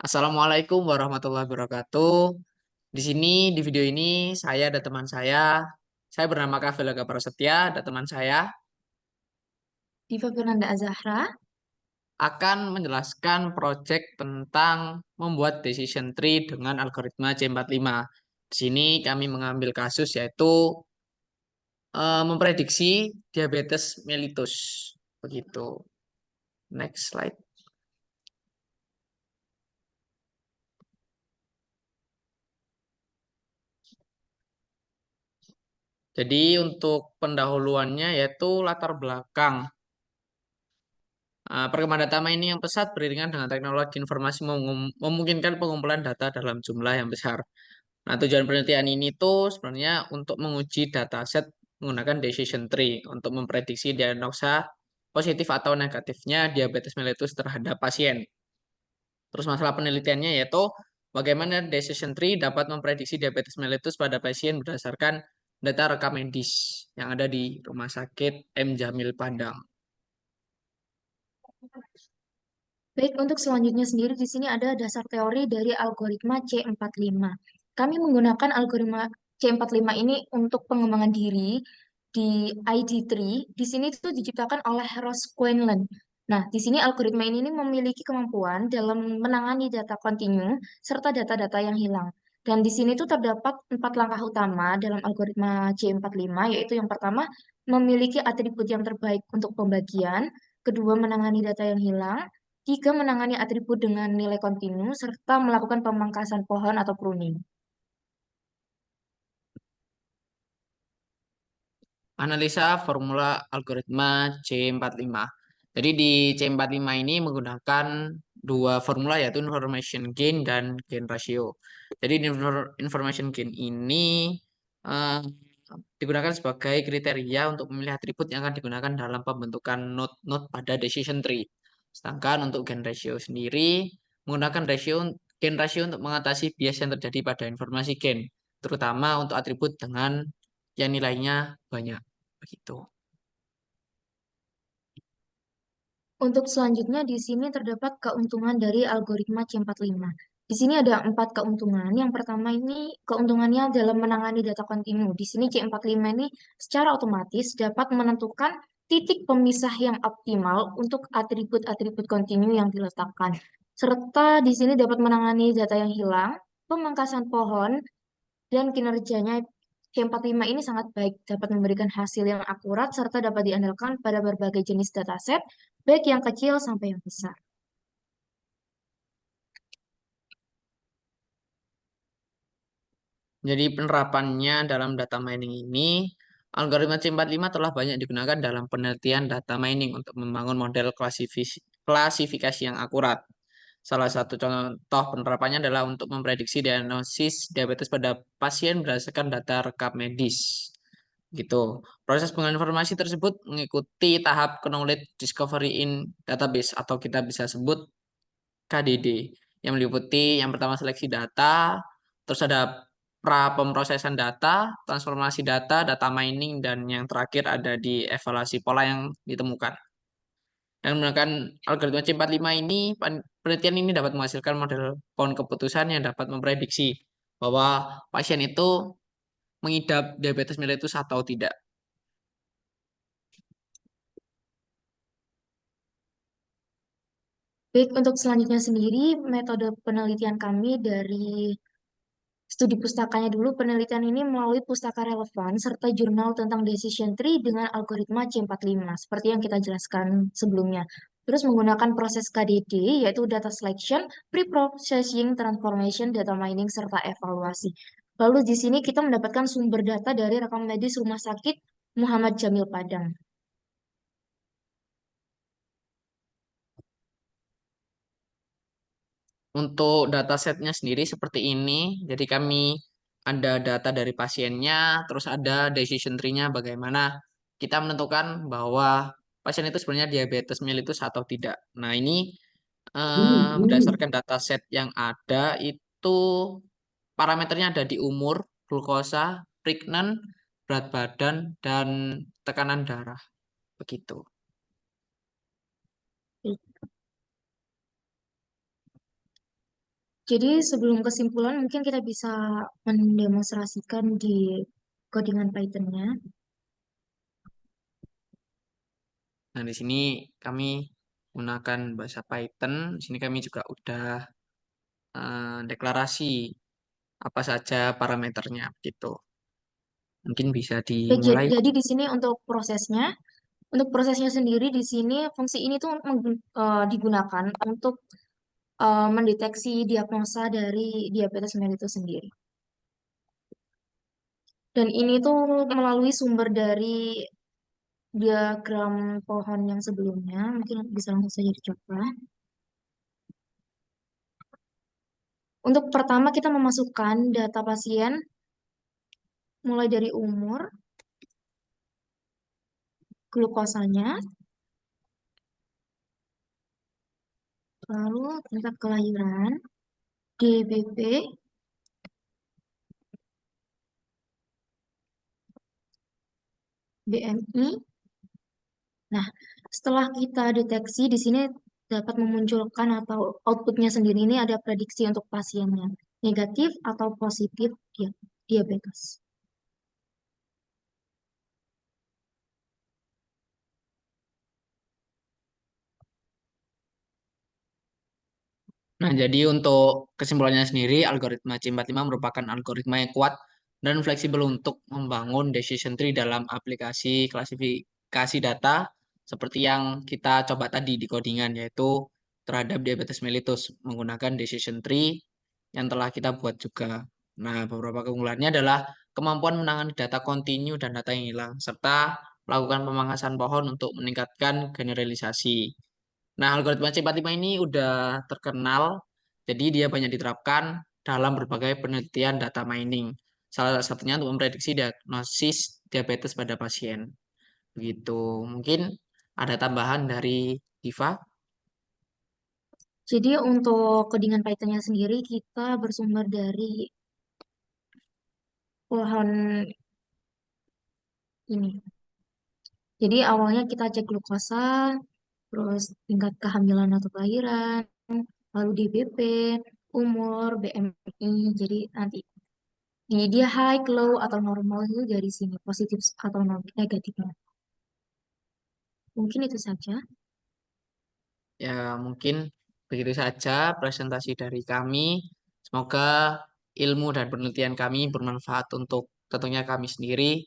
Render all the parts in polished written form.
Assalamualaikum warahmatullahi wabarakatuh. Di sini di video ini saya dan teman saya. Saya bernama Kavela Prasetya dan teman saya Diva Fernanda Azahra. akan menjelaskan proyek tentang membuat decision tree dengan algoritma C45. Di sini kami mengambil kasus yaitu memprediksi diabetes mellitus. Begitu. Next slide. Jadi untuk pendahuluannya yaitu latar belakang. Perkembangan data mining yang pesat beriringan dengan teknologi informasi memungkinkan pengumpulan data dalam jumlah yang besar. Nah, tujuan penelitian ini tuh sebenarnya untuk menguji dataset menggunakan decision tree untuk memprediksi diagnosa positif atau negatifnya diabetes mellitus terhadap pasien. Terus masalah penelitiannya yaitu bagaimana decision tree dapat memprediksi diabetes mellitus pada pasien berdasarkan data rekam medis yang ada di Rumah Sakit M. Jamil Padang. Baik, untuk selanjutnya sendiri di sini ada dasar teori dari algoritma C45. Kami menggunakan algoritma C45 ini untuk pengembangan diri di ID3. Di sini itu diciptakan oleh Ross Quinlan. Nah, di sini algoritma ini memiliki kemampuan dalam menangani data kontinu serta data-data yang hilang. Dan di sini tuh terdapat 4 langkah utama dalam algoritma C45, yaitu yang pertama, memiliki atribut yang terbaik untuk pembagian, kedua, menangani data yang hilang, tiga, menangani atribut dengan nilai kontinu, serta melakukan pemangkasan pohon atau pruning. Analisa formula algoritma C45. Jadi di C45 ini menggunakan dua formula yaitu information gain dan gain ratio. Jadi information gain ini eh, digunakan sebagai kriteria untuk memilih atribut yang akan digunakan dalam pembentukan node-node pada decision tree. Sedangkan untuk gain ratio sendiri menggunakan gain ratio untuk mengatasi bias yang terjadi pada informasi gain, terutama untuk atribut dengan yang nilainya banyak. Begitu. Untuk selanjutnya di sini terdapat keuntungan dari algoritma C45. Di sini ada 4 keuntungan. Yang pertama ini keuntungannya dalam menangani data kontinu. Di sini C45 ini secara otomatis dapat menentukan titik pemisah yang optimal untuk atribut-atribut kontinu yang diletakkan. Serta di sini dapat menangani data yang hilang, pemangkasan pohon, dan kinerjanya C45 ini sangat baik, dapat memberikan hasil yang akurat serta dapat diandalkan pada berbagai jenis dataset, baik yang kecil sampai yang besar. Jadi penerapannya dalam data mining ini, algoritma C45 telah banyak digunakan dalam penelitian data mining untuk membangun model klasifikasi yang akurat. Salah satu contoh penerapannya adalah untuk memprediksi diagnosis diabetes pada pasien berdasarkan data rekam medis. Gitu. Proses pengolahan informasi tersebut mengikuti tahap Knowledge Discovery in Database atau kita bisa sebut KDD yang meliputi yang pertama seleksi data, terus ada pra pemrosesan data, transformasi data, data mining, dan yang terakhir ada di evaluasi pola yang ditemukan. Dan menggunakan algoritma C45 ini, penelitian ini dapat menghasilkan model pohon keputusan yang dapat memprediksi bahwa pasien itu mengidap diabetes mellitus atau tidak. Baik, untuk selanjutnya sendiri, metode penelitian kami dari studi pustakanya dulu, penelitian ini melalui pustaka relevan serta jurnal tentang decision tree dengan algoritma C45, seperti yang kita jelaskan sebelumnya. Terus menggunakan proses KDD, yaitu data selection, pre-processing, transformation, data mining, serta evaluasi. Lalu di sini kita mendapatkan sumber data dari rekam medis Rumah Sakit Muhammad Jamil Padang. Untuk datasetnya sendiri seperti ini. Jadi kami ada data dari pasiennya, terus ada decision tree-nya bagaimana kita menentukan bahwa pasien itu sebenarnya diabetes mellitus atau tidak. Nah, ini berdasarkan dataset yang ada itu parameternya ada di umur, glukosa, pregnan, berat badan, dan tekanan darah. Begitu. Jadi sebelum kesimpulan mungkin kita bisa mendemonstrasikan di codingan Python-nya. Nah, di sini kami menggunakan bahasa Python. Di sini kami juga udah deklarasi apa saja parameternya gitu. Mungkin bisa Baik, dimulai. jadi di sini untuk prosesnya sendiri di sini fungsi ini tuh digunakan untuk mendeteksi diagnosa dari diabetes mellitus sendiri. Dan ini tuh melalui sumber dari diagram pohon yang sebelumnya, mungkin bisa langsung saja dicoba. Untuk pertama kita memasukkan data pasien mulai dari umur, glukosanya, lalu tempat kelahiran, DBP, BMI. Nah, setelah kita deteksi di sini dapat memunculkan atau outputnya sendiri ini ada prediksi untuk pasiennya, negatif atau positif diabetes. Nah, jadi untuk kesimpulannya sendiri, algoritma C45 merupakan algoritma yang kuat dan fleksibel untuk membangun decision tree dalam aplikasi klasifikasi data seperti yang kita coba tadi di codingan, yaitu terhadap diabetes mellitus menggunakan decision tree yang telah kita buat juga. Nah, beberapa keunggulannya adalah kemampuan menangani data kontinu dan data yang hilang, serta melakukan pemangkasan pohon untuk meningkatkan generalisasi. Nah, algoritma C45 ini udah terkenal, jadi dia banyak diterapkan dalam berbagai penelitian data mining. Salah satunya untuk memprediksi diagnosis diabetes pada pasien. Begitu. Mungkin ada tambahan dari Diva. Jadi untuk codingan Python-nya sendiri kita bersumber dari pohon ini. Jadi awalnya kita cek glukosa, terus tingkat kehamilan atau kelahiran, lalu DBP, umur, BMI. Jadi nanti dia high, low, atau normal itu dari sini, positif atau negatifnya. Mungkin itu saja. Ya, mungkin begitu saja presentasi dari kami. Semoga ilmu dan penelitian kami bermanfaat untuk tentunya kami sendiri,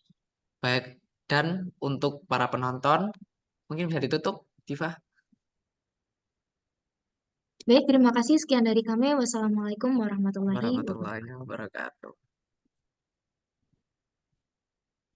baik dan untuk para penonton. Mungkin bisa ditutup, Diva. Baik, terima kasih. Sekian dari kami. Wassalamualaikum warahmatullahi wabarakatuh. Warahmatullahi wabarakatuh.